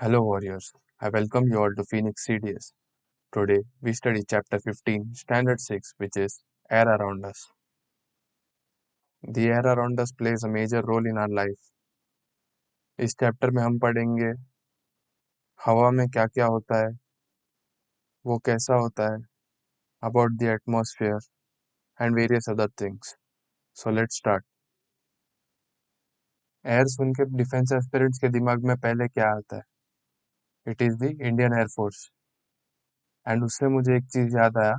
Hello warriors, I welcome you all to Phoenix CDS. Today we study chapter 15, standard 6, which is air around us. The air around us plays a major role in our life. इस chapter में हम पढ़ेंगे हवा में क्या क्या होता है, वो कैसा होता है, about the atmosphere and various other things. So let's start. एयर सुन के डिफेंस एस्पिरेंट्स के दिमाग में पहले क्या आता है? It is the Indian air force. And उससे मुझे एक चीज याद आया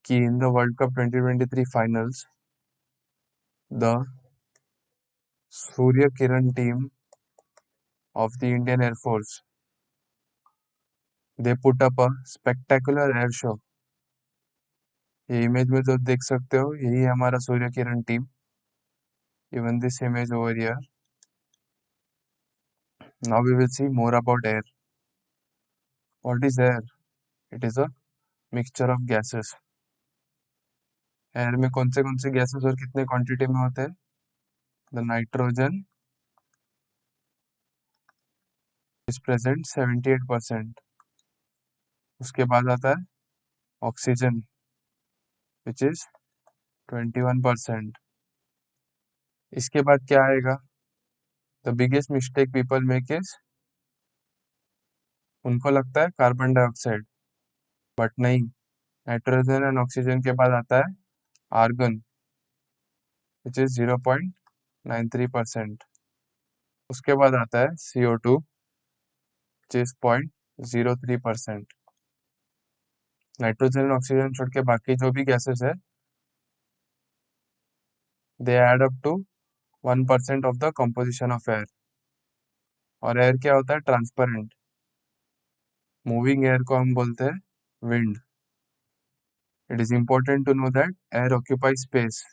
कि in the world cup 2023 finals the Surya Kiran team of the Indian Air Force. They put up a spectacular air show. ये इमेज में जो देख सकते हो यही है हमारा Surya Kiran team. Even this image over here. Now we will see more about air. What is air? It is a mixture of gases. Air में कौन से गैसेस और कितने क्वांटिटी में होते हैं? The nitrogen is present 78%. उसके बाद आता है ऑक्सीजन which is 21%. इसके बाद क्या आएगा? The biggest mistake people make is उनको लगता है कार्बन डाइऑक्साइड, बट नहीं. नाइट्रोजन एंड ऑक्सीजन के बाद आता है आर्गन विच इज 0.93%. उसके बाद आता है CO2 which is 0.03%. Nitrogen and oxygen छोड़ के बाकी जो भी गैसेस है they add up to 1% of the composition of air. और एयर क्या होता है? ट्रांसपेरेंट. मूविंग एयर को हम बोलते हैं wind. It is important to know that air occupy space.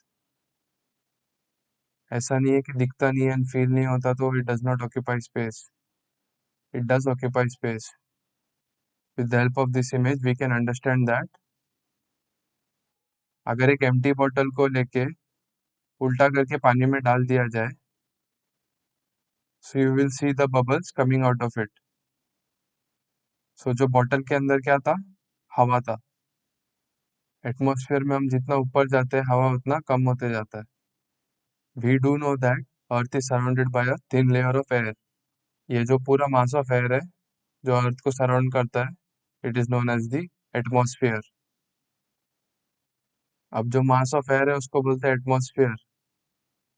ऐसा नहीं है कि दिखता नहीं है एंड फील नहीं होता तो it does not occupy space. It does occupy space. With the help of this image, we can understand that अगर एक empty bottle को लेके उल्टा करके पानी में डाल दिया जाए, so you will see the bubbles coming out of it. So जो bottle के अंदर क्या था? हवा था. एटमॉस्फेयर में हम जितना ऊपर जाते हैं हवा उतना कम होते जाता है. We do know that Earth is surrounded by a thin layer of air. ये जो पूरा mass of air है जो अर्थ को सराउंड करता है, it is known as the atmosphere. अब जो मास ऑफ एयर है उसको बोलते हैं एटमॉस्फेयर.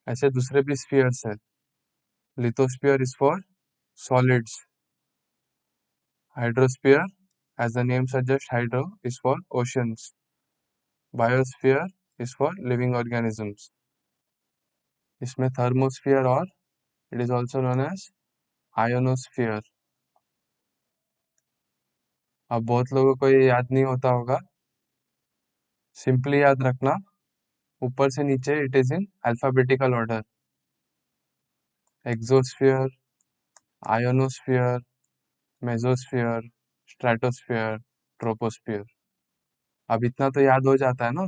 ऐसे दूसरे भी स्फीयर्स है. Lithosphere is for solids. Hydrosphere as the name suggest hydro is for oceans. Biosphere is for living organisms. इसमें थर्मोस्फीयर और it is also known as ionosphere. अब बहुत लोगों को ये याद नहीं होता होगा. सिंपली याद रखना ऊपर से नीचे it is in alphabetical order. Exosphere, ionosphere, mesosphere, stratosphere, troposphere. अब इतना तो याद हो जाता है ना.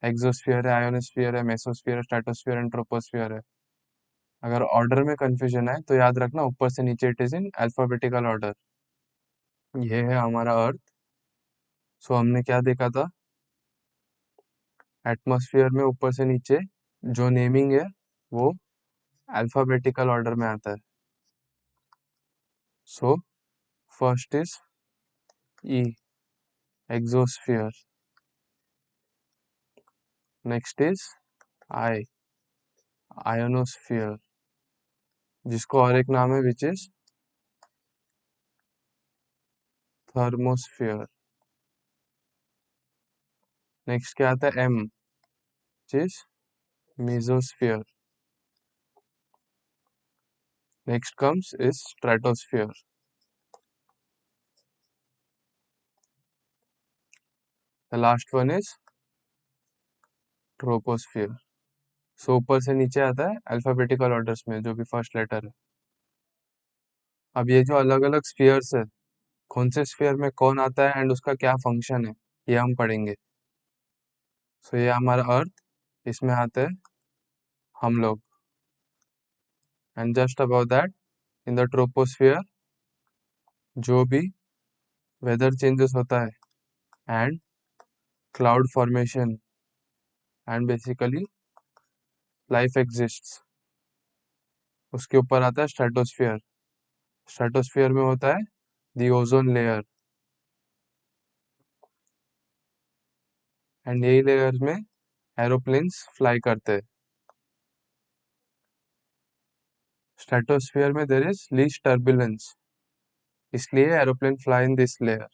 एक्सोस्फीयर है, आयोनोस्फीयर है, मेसोस्फीयर है, स्ट्रेटोस्फीयर एंड ट्रोपोस्फीयर है. अगर ऑर्डर में कंफ्यूजन है तो याद रखना ऊपर से नीचे it is in alphabetical order. ये है हमारा अर्थ. सो हमने क्या देखा था? एटमॉस्फेयर में ऊपर से नीचे जो नेमिंग है वो अल्फाबेटिकल ऑर्डर में आता है. So first is E, exosphere. Next is I, ionosphere, जिसको और एक नाम है विच इज थर्मोस्फीयर. नेक्स्ट क्या आता है? M, which is mesosphere. Next comes is stratosphere. The last one is troposphere. So ऊपर से नीचे आता है अल्फाबेटिकल ऑर्डर्स में जो भी फर्स्ट लेटर है. अब ये जो अलग अलग स्फीयर्स है, कौन से स्फीयर में कौन आता है एंड उसका क्या फंक्शन है ये हम पढ़ेंगे. सो ये हमारा अर्थ, इसमें आते हैं हम लोग. And just about that in the troposphere जो भी वेदर चेंजेस होता है and cloud formation and basically life exists, उसके ऊपर आता है स्ट्रेटोस्फियर। स्ट्रेटोस्फियर में होता है दी ओजोन लेयर, एंड यही लेयर में एरोप्लेन्स फ्लाई करते हैं। स्ट्रेटोस्फियर में देर इज लीस्ट टर्बुलेंस, इसलिए aeroplane fly in this layer.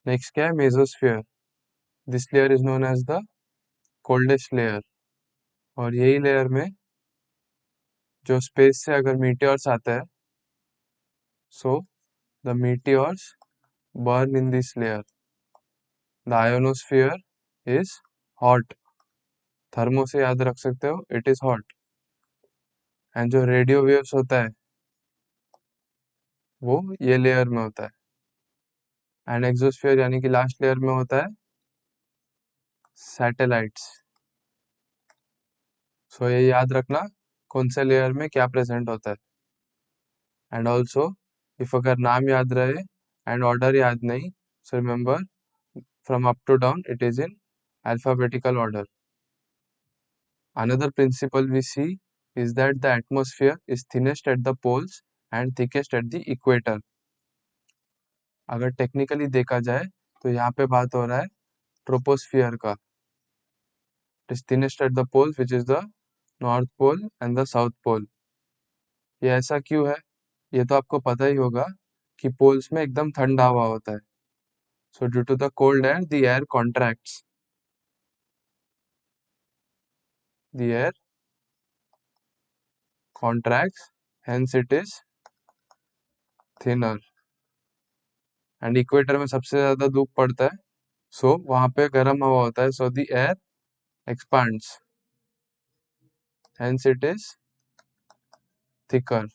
Next क्या है, mesosphere. This layer is known as the coldest layer, और यही लेयर में जो स्पेस से अगर मीटियोर्स आता है, so the meteors burn in this layer. The ionosphere is hot, thermo से याद रख सकते हो, इट इज हॉट। एंड जो रेडियो वेव्स होता है वो ये लेयर में होता है। एंड एक्सोस्फियर यानी कि लास्ट लेयर में होता है सैटेलाइट्स। सो ये याद रखना कौन से लेयर में क्या प्रेजेंट होता है। एंड ऑल्सो इफ अगर नाम याद रहे एंड ऑर्डर याद नहीं, so remember from up to down it is in alphabetical order. Another principle we see is that the atmosphere is thinnest at the poles and thickest at the equator. अगर technically देखा जाए तो यहाँ पे बात हो रहा है ट्रोपोस्फियर का। It is thinnest at the poles, which is the North Pole and the South Pole. ये ऐसा क्यों है, ये तो आपको पता ही होगा कि पोल्स में एकदम ठंडा हवा होता है। So due to the cold air, the air contracts. The air contracts, hence it is thinner. And equator में सबसे ज्यादा धूप पड़ता है, सो वहां पे गर्म हवा होता है, so the air expands, hence it is thicker.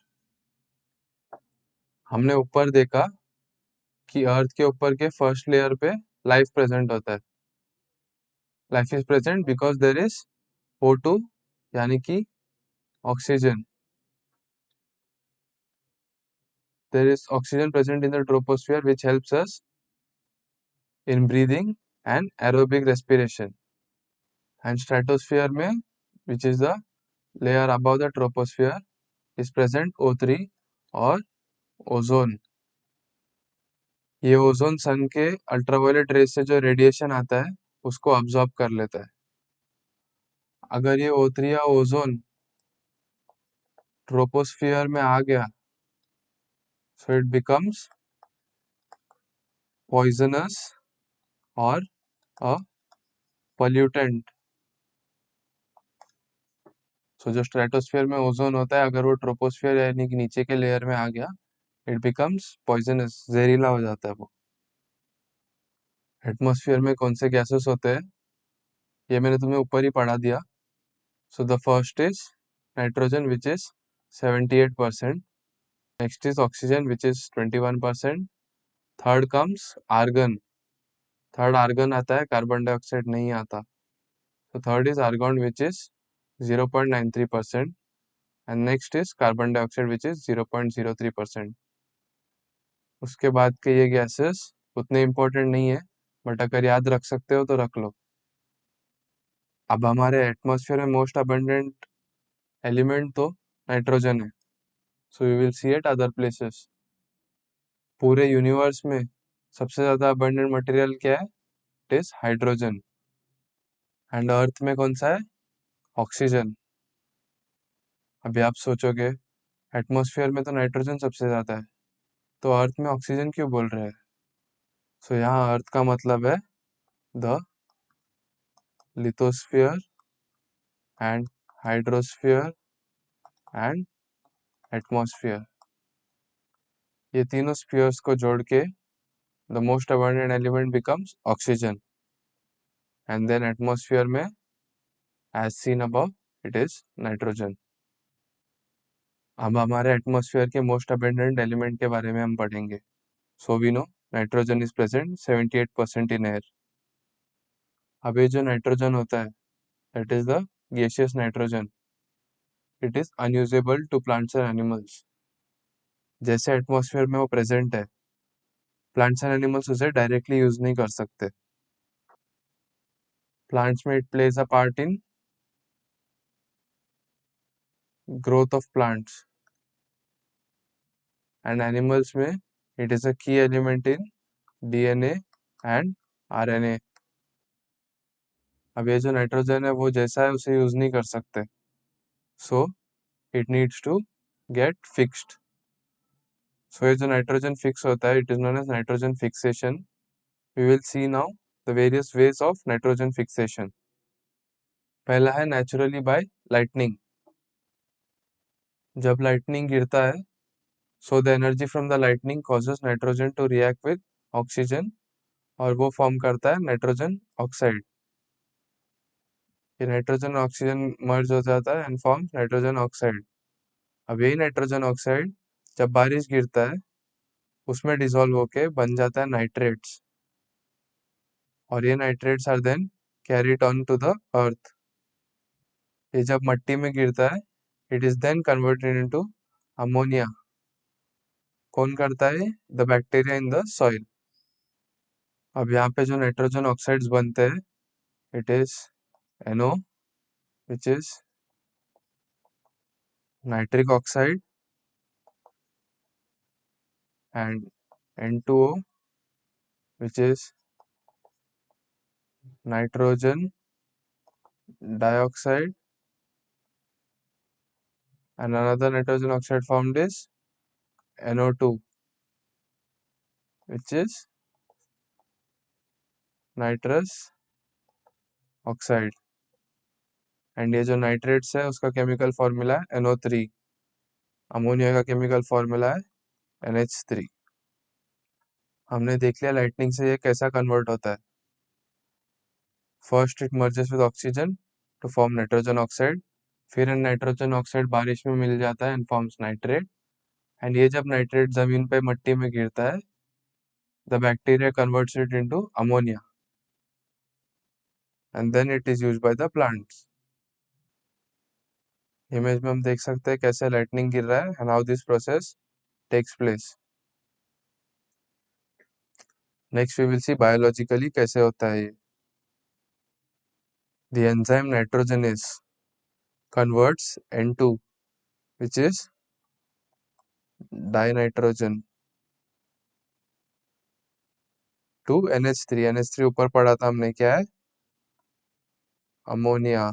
हमने ऊपर देखा कि अर्थ के ऊपर के फर्स्ट लेयर पे लाइफ प्रेजेंट होता है। Life is present because there is O2 यानी कि oxygen. There is oxygen present in the troposphere which helps us in breathing and aerobic respiration. And stratosphere में, which is the layer above the troposphere, is present O3 और ozone. ये ozone सन के ultraviolet rays से जो radiation आता है उसको absorb कर लेता है। अगर ये O3 या ओजोन ट्रोपोस्फियर में आ गया, सो इट बिकम्स पॉइजनस और अ पोल्यूटेंट। सो जो स्ट्रेटोस्फियर में ओजोन होता है, अगर वो ट्रोपोस्फियर यानी कि नीचे के लेयर में आ गया, इट बिकम्स पॉइजनस, जहरीला हो जाता है वो। एटमॉस्फेयर में कौन से गैसेस होते हैं, ये मैंने तुम्हें ऊपर ही पढ़ा दिया। So the first is nitrogen which is 78%, next is oxygen which is 21%, third comes argon, third argon आता है, कार्बन डाइऑक्साइड नहीं आता। तो third is argon which is 0.93%, and next is carbon dioxide which is 0.03%। उसके बाद के ये gases उतने इंपॉर्टेंट नहीं है, बट अगर याद रख सकते हो तो रख लो। अब हमारे एटमॉस्फेयर में मोस्ट अबंडेंट एलिमेंट तो नाइट्रोजन है, so you will see eight other places. पूरे यूनिवर्स में सबसे ज्यादा अबंडेंट मटेरियल क्या है, it is hydrogen. And earth में कौन सा है, ऑक्सीजन। अभी आप सोचोगे एटमॉस्फेयर में तो नाइट्रोजन सबसे ज्यादा है, तो अर्थ में ऑक्सीजन क्यों बोल रहे हैं। सो यहाँ अर्थ का मतलब है the lithosphere and hydrosphere and atmosphere. ये तीनों स्फीयर्स को जोड़ के the most abundant element becomes oxygen, and then atmosphere में as seen above it is nitrogen. अब हमारे एटमॉस्फेयर के मोस्ट अबंडेंट एलिमेंट के बारे में हम पढ़ेंगे। So we know nitrogen is present 78% in air. अब ये जो नाइट्रोजन होता है, that is the gaseous nitrogen, it is unusable to plants and animals. जैसे एटमॉस्फेयर में वो प्रेजेंट है, प्लांट्स एंड एनिमल्स उसे डायरेक्टली यूज नहीं कर सकते। प्लांट्स में it plays a part in growth of plants, and animals में it is a key element in DNA and RNA. अब ये जो नाइट्रोजन है वो जैसा है उसे यूज नहीं कर सकते, so it needs to get fixed. So ये जो नाइट्रोजन फिक्स होता है, it is known as nitrogen fixation. We will see now the various ways of nitrogen fixation. पहला है नेचुरली बाय लाइटनिंग। जब लाइटनिंग गिरता है, so the energy from the lightning causes nitrogen to react with oxygen, और वो form करता है nitrogen oxide. ये नाइट्रोजन ऑक्सीजन मर्ज हो जाता है एंड फॉर्म्स नाइट्रोजन ऑक्साइड। अब यही नाइट्रोजन ऑक्साइड जब बारिश गिरता है उसमें डिसॉल्व होके बन जाता है नाइट्रेट्स, और ये nitrates are then carried on to the earth. ये जब मट्टी में गिरता है, it is then converted into ammonia. कौन करता है? The bacteria in the soil. अब यहाँ पे जो नाइट्रोजन ऑक्साइड्स बनते हैं, it is NO, which is nitric oxide, and N2O, which is nitrogen dioxide, and another nitrogen oxide formed is NO2, which is nitrous oxide। And ये जो nitrates है उसका केमिकल फॉर्मूला है NO3। अमोनिया का chemical formula है NH3। हमने देख लिया लाइटनिंग से ये कैसा कन्वर्ट होता है। First it merges with oxygen to form nitrogen oxide, फिर नाइट्रोजन ऑक्साइड बारिश में मिल जाता है एंड फॉर्म्स नाइट्रेट, एंड ये जब नाइट्रेट जमीन पे मट्टी में गिरता है, the bacteria converts it into ammonia, and then it is used by the plants. Image में हम देख सकते हैं कैसे लाइटनिंग गिर रहा है and how this process takes place. Next we will see biologically कैसे होता है ये। The enzyme nitrogenase converts N2, which is dinitrogen, to NH3। NH3 ऊपर पढ़ा था हमने, क्या है? अमोनिया।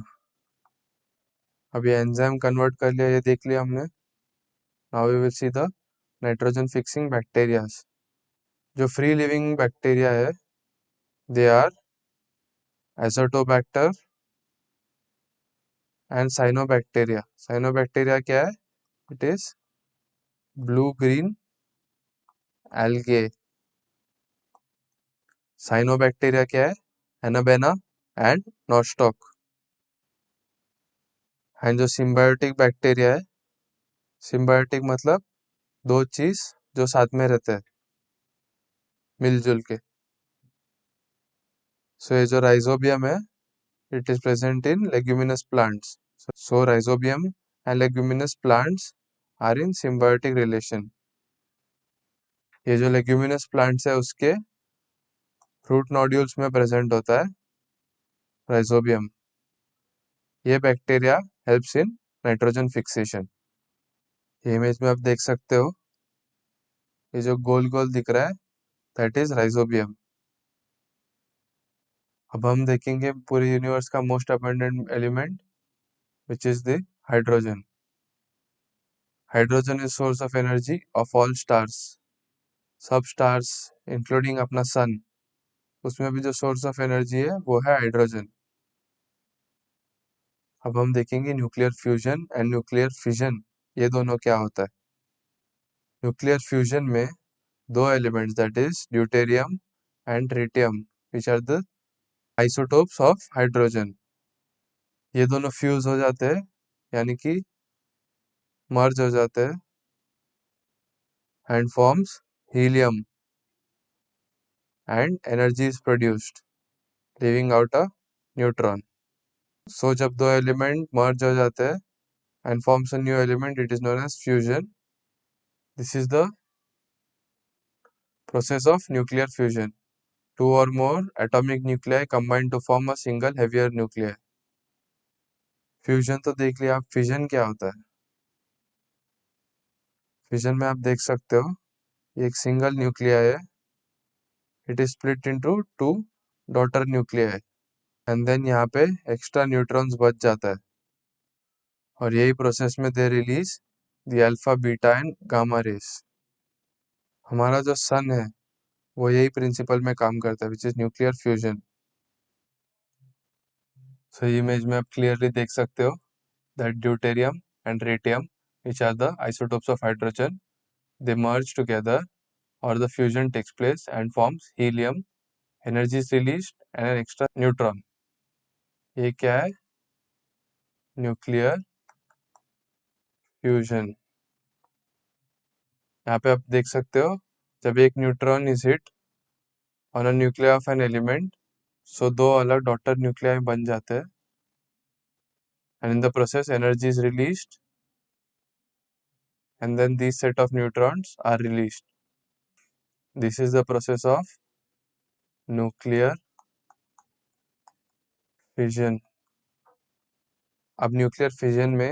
अब ये एंजाइम कन्वर्ट कर लिया, ये देख लिया हमने। Now we will see the nitrogen fixing bacterias. जो फ्री लिविंग बैक्टीरिया है, they are azotobacter and cyanobacteria. Cyanobacteria क्या है? It is blue green algae. Cyanobacteria क्या है? Anabaena and nostoc. एंड जो सिम्बायोटिक बैक्टीरिया है, सिम्बायोटिक मतलब दो चीज जो साथ में रहते हैं मिलजुल के। सो ये जो राइजोबियम है, it is present in leguminous plants. So rhizobium and leguminous plants are in symbiotic relation. ये जो लेग्यूमिनस प्लांट्स है उसके फ्रूट नोड्यूल्स में प्रेजेंट होता है राइजोबियम। ये bacteria helps in nitrogen fixation. ये इमेज में आप देख सकते हो, ये जो गोल गोल दिख रहा है, दैट इज राइजोबियम। अब हम देखेंगे पूरे यूनिवर्स का most abundant element, which is the hydrogen. Hydrogen is source of energy of all stars. सब stars including अपना sun, उसमें भी जो source of energy है वो है हाइड्रोजन। अब हम देखेंगे nuclear fusion and nuclear fission, ये दोनों क्या होता है। न्यूक्लियर फ्यूजन में दो elements, that is deuterium and tritium, which are the isotopes of hydrogen. ये दोनों फ्यूज हो जाते हैं, यानी कि मर्ज हो जाते हैं, and forms helium, and energy is produced leaving out a neutron. So जब दो एलिमेंट मर्ज हो जाते हैं and forms a new element, it is known as fusion, This is the process of nuclear fusion. Two or more atomic nuclei combine to form a single heavier nuclei. Fusion तो देख लिया, आप fission क्या होता है? Fission में आप देख सकते हो ये एक सिंगल न्यूक्लियाई है, it is split into two daughter nuclei and then यहाँ पे एक्स्ट्रा न्यूट्रॉन्स बच जाता है और यही प्रोसेस में they release the alpha beta and gamma rays. हमारा जो सन है वो यही प्रिंसिपल में काम करता है, which is nuclear fusion. So image में आप क्लियरली देख सकते हो that deuterium and tritium, which are the isotopes of hydrogen, they merge together or the fusion takes place and forms helium. Energy is released and an extra neutron. ये क्या है? Nuclear fusion. यहाँ पे आप देख सकते हो जब एक neutron is hit on a nuclear of an element, so दो अलग डॉटर न्यूक्लियाई बन जाते हैं and in the process energy is released and then these set of neutrons are released. This is the process of nuclear fission. अब nuclear fission में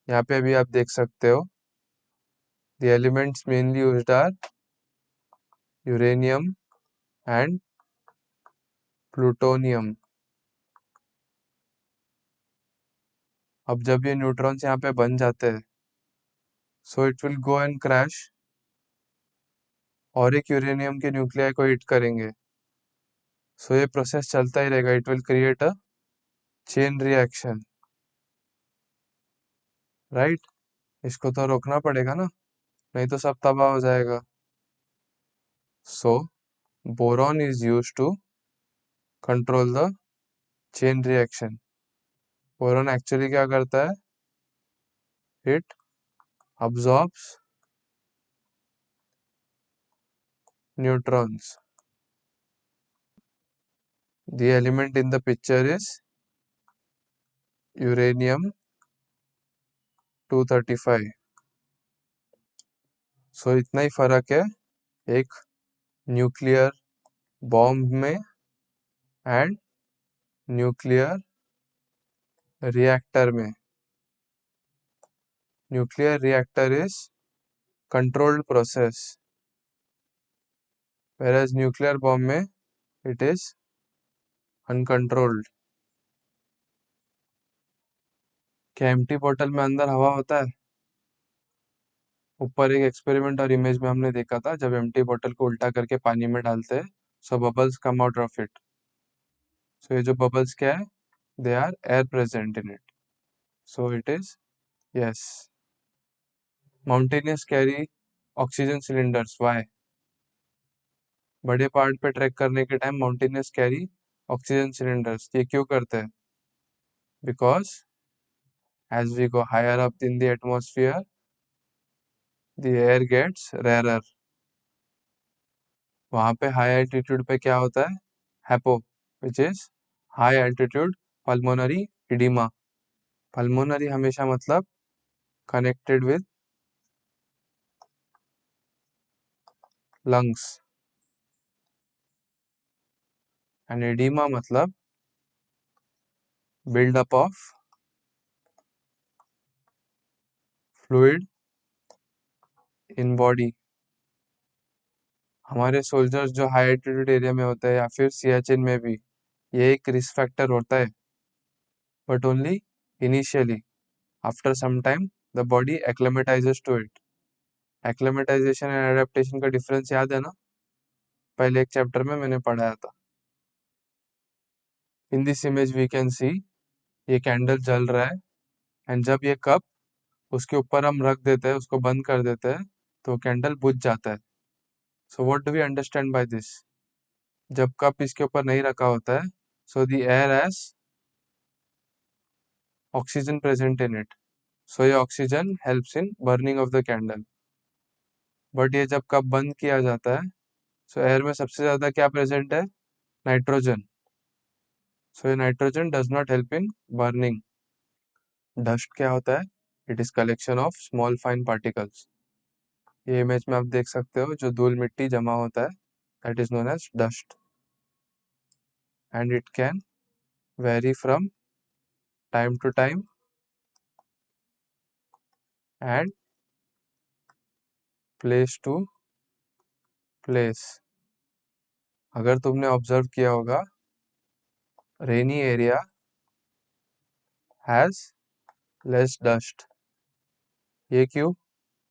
यहाँ पे भी आप देख सकते हो the elements mainly used are uranium and plutonium. अब जब ये न्यूट्रॉन्स यहाँ पे बन जाते हैं, so it will go and crash और एक यूरेनियम के न्यूक्लियाई को हिट करेंगे। सो ये प्रोसेस चलता ही रहेगा, it will create a chain reaction, right? इसको तो रोकना पड़ेगा ना, नहीं तो सब तबाह हो जाएगा। So boron is used to control the chain reaction. Boron actually क्या करता है? It absorbs neutrons. The element in the picture is uranium 235. सो इतना ही फर्क है एक न्यूक्लियर बॉम्ब में एंड न्यूक्लियर रिएक्टर में। Nuclear reactor is controlled process, whereas nuclear bomb में इट इज अनकंट्रोल्ड। क्या एम्प्टी बोतल में अंदर हवा होता है? ऊपर एक एक्सपेरिमेंट और इमेज में हमने देखा था, जब एम्प्टी बोतल को उल्टा करके पानी में डालते हैं, so bubbles come out of it. So ये जो बबल्स क्या है? They are air present in it, so it is yes. Mountaineers carry oxygen cylinders. Why? बड़े पहाड़ पे ट्रैक करने के time mountaineers carry oxygen cylinders. ये क्यों करते हैं? Because as we go higher up in the atmosphere the air gets rarer. वहाँ पे हाई एल्टीट्यूड पे क्या होता है? HAPO, which is high altitude pulmonary oedema. Pulmonary हमेशा मतलब connected with lungs and oedema मतलब buildup of fluid in body. हमारे सोल्जर्स जो हाई एल्टीट्यूड एरिया में होते हैं या फिर सियाचिन में भी, ये एक रिस्क फैक्टर होता है, but only initially. After some time the body acclimatises to it. Acclimatisation and adaptation का डिफरेंस याद है ना? पहले एक चैप्टर में मैंने पढ़ाया था। In this image we can see ये कैंडल जल रहा है एंड जब ये कप उसके ऊपर हम रख देते हैं, उसको बंद कर देते हैं, तो कैंडल बुझ जाता है। So what do we understand by this? जब कप इसके ऊपर नहीं रखा होता है, so the air has oxygen present in it, so ये oxygen helps in burning of the candle. But ये जब कप बंद किया जाता है, सो एयर में सबसे ज़्यादा क्या प्रेजेंट है? नाइट्रोजन। सो ये nitrogen does not help in burning. Dust क्या होता है? It is collection of small fine particles. ये इमेज में आप देख सकते हो जो धूल मिट्टी जमा होता है, that is known as dust, and it can vary from time to time and place to place. अगर तुमने ऑब्जर्व किया होगा, rainy area has less dust. ये क्यों?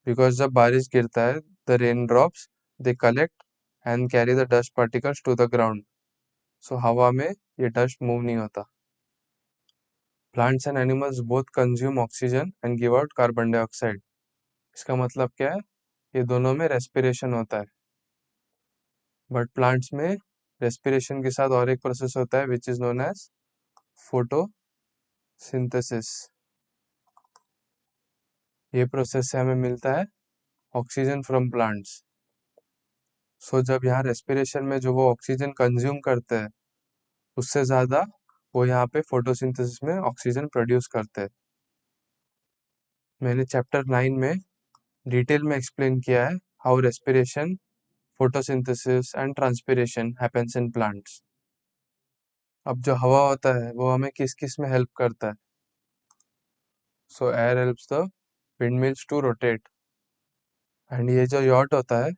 बिकॉज जब बारिश गिरता है, the rain drops they collect and carry the dust particles to the ground, so हवा में ये डस्ट मूव नहीं होता। Plants and animals both consume oxygen and give out carbon dioxide. इसका मतलब क्या है? ये दोनों में रेस्पिरेशन होता है, बट प्लांट्स में रेस्पिरेशन के साथ और एक प्रोसेस होता है which is known as photosynthesis. ये प्रोसेस से हमें मिलता है ऑक्सीजन फ्रॉम प्लांट्स। सो जब यहाँ रेस्पिरेशन में जो वो ऑक्सीजन कंज्यूम करते हैं, उससे ज़्यादा वो यहाँ पे फोटोसिंथेसिस में ऑक्सीजन प्रोड्यूस करते हैं। मैंने चैप्टर 9 में डिटेल में एक्सप्लेन किया है how respiration, photosynthesis and transpiration happens in plants. अब जो हवा होता है वो हमें किस किस में हेल्प करता है? So air helps the wind mills to rotate, and ये जो यॉट होता है,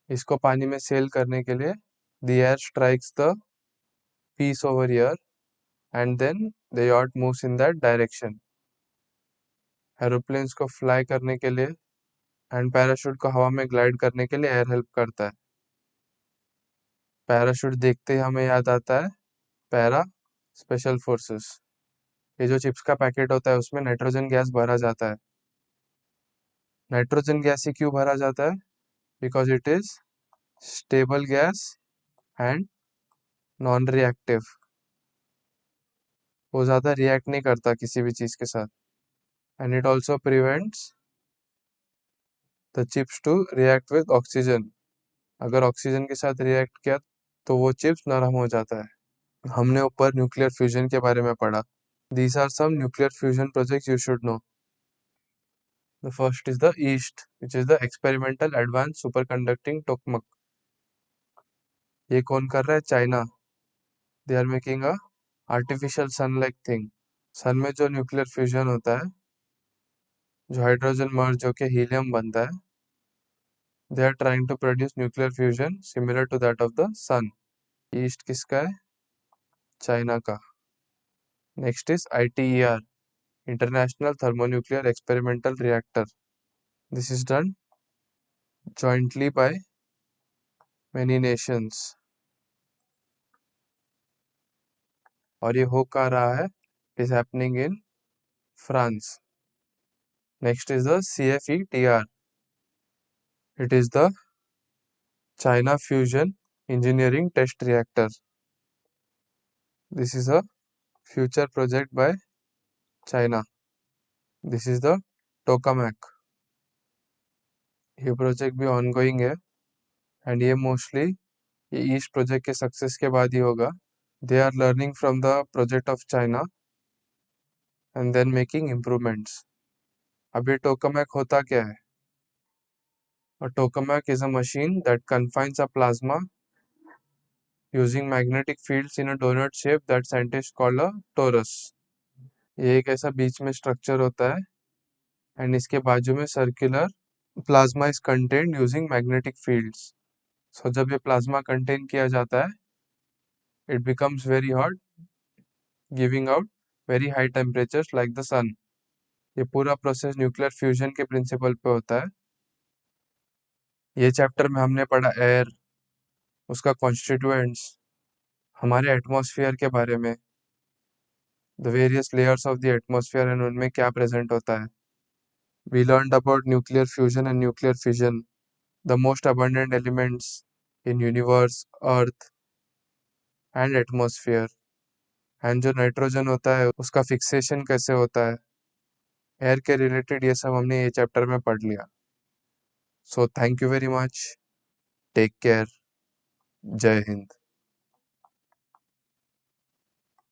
इसको पानी में सेल करने के लिए the air strikes the piece over here and then the yacht moves in that direction. Aeroplanes को फ्लाई करने के लिए एंड पैराशूट को हवा में ग्लाइड करने के लिए एयर हेल्प करता है। पैराशूट देखते ही हमें याद आता है पैरा स्पेशल फोर्सेस। ये जो चिप्स का पैकेट होता है उसमें नाइट्रोजन गैस भरा जाता है। नाइट्रोजन गैस ही क्यों भरा जाता है? Because it is stable gas and non reactive. वो ज़्यादा रिएक्ट नहीं करता किसी भी चीज़ के साथ, and it also prevents the chips to react with oxygen. अगर ऑक्सीजन के साथ रिएक्ट किया तो वो चिप्स नरम हो जाता है। हमने ऊपर न्यूक्लियर फ्यूजन के बारे में पढ़ा। These are some nuclear fusion projects you should know. The first is the EAST, which is the Experimental Advanced Superconducting Tokamak. ये कौन कर रहा है? China. They are making a artificial sun-like thing. सन में जो न्यूक्लियर फ्यूजन होता है, जो हाइड्रोजन मर्ज होके हीलियम बनता है, they are trying to produce nuclear fusion similar to that of the sun. East किसका है? चाइना का। Next is ITER, International Thermonuclear Experimental Reactor. This is done jointly by many nations. और ये हो कहाँ रहा है? Is happening in France. Next is the CFETR. It is the China fusion engineering test reactor. This is a future project by China. This is the tokamak. ये project भी ongoing है, and ये मोस्टली ये East project के success के बाद ही होगा. They are learning from the project of China and then making improvements. अब ये टोकामैक होता क्या है? A tokamak is a machine that confines a plasma using magnetic fields in a donut shape that scientists call a torus. ये एक ऐसा बीच में structure होता है, एंड इसके बाजू में circular plasma is contained using magnetic fields. So जब ये प्लाज्मा कंटेन किया जाता है, it becomes very hot, giving out very high temperatures like the sun. ये पूरा प्रोसेस न्यूक्लियर फ्यूजन के प्रिंसिपल पे होता है. ये चैप्टर में हमने पढ़ा एयर, उसका कॉन्स्टिट्यूएंट्स, हमारे एटमॉस्फेयर के बारे में, the various layers of the atmosphere and उनमें क्या प्रेजेंट होता है. We learned about nuclear fusion and nuclear fission, the most abundant elements in universe, earth and atmosphere. And जो नाइट्रोजन होता है उसका फिक्सेशन कैसे होता है, एयर के रिलेटेड, ये सब हमने ये चैप्टर में पढ़ लिया. So thank you very much. Take care. जय हिंद.